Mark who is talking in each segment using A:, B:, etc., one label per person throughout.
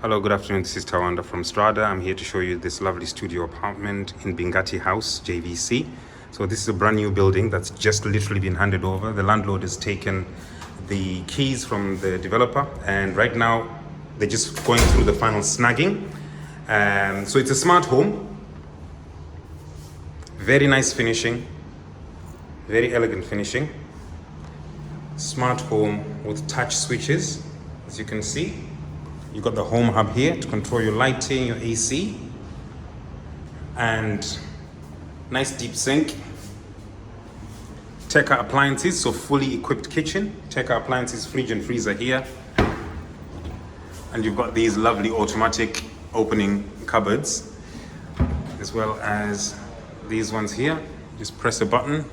A: Hello, good afternoon. This is Tawanda from Strada. I'm here to show you this lovely studio apartment in Binghatti House, JVC. So this is a brand new building that's just literally been handed over. The landlord has taken the keys from the developer, and right now they're just going through the final snagging. So it's a smart home. Very nice finishing. Very elegant finishing. Smart home with touch switches, as you can see. You've got the home hub here to control your lighting, your AC, and nice deep sink. Teka appliances, so fully equipped kitchen. Teka appliances, fridge and freezer here. And you've got these lovely automatic opening cupboards, as well as these ones here. Just press a button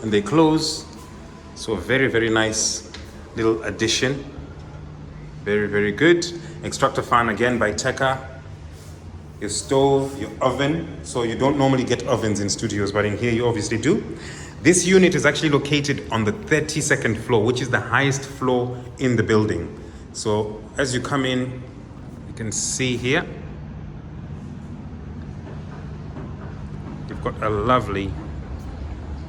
A: and they close. So a very, very nice little addition. Very, very good. Extractor fan again by Teka. Your stove, your oven. So you don't normally get ovens in studios, but in here you obviously do. This unit is actually located on the 32nd floor, which is the highest floor in the building. So as you come in, you can see here, you've got a lovely,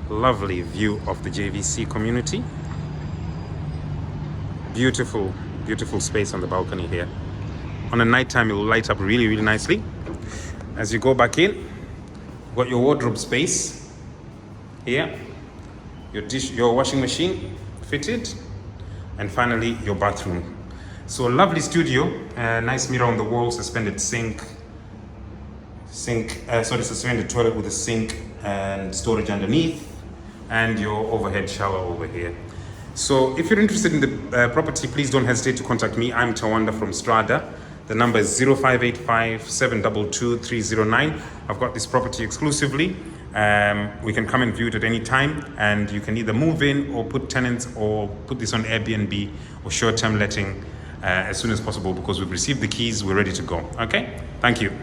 A: lovely view of the JVC community. Beautiful, beautiful space on the balcony here. On a nighttime, it will light up really, really nicely. As you go back in, you've got your wardrobe space here, your washing machine fitted, and finally your bathroom. So a lovely studio, nice mirror on the wall, suspended suspended toilet with a sink and storage underneath, and your overhead shower over here. So if you're interested in the property, please don't hesitate to contact me. I'm Tawanda from Strada. The number is 0585 722 309. I've got this property exclusively. We can come and view it at any time, and you can either move in or put tenants or put this on Airbnb or short-term letting as soon as possible, because we've received the keys, we're ready to go. Okay, thank you.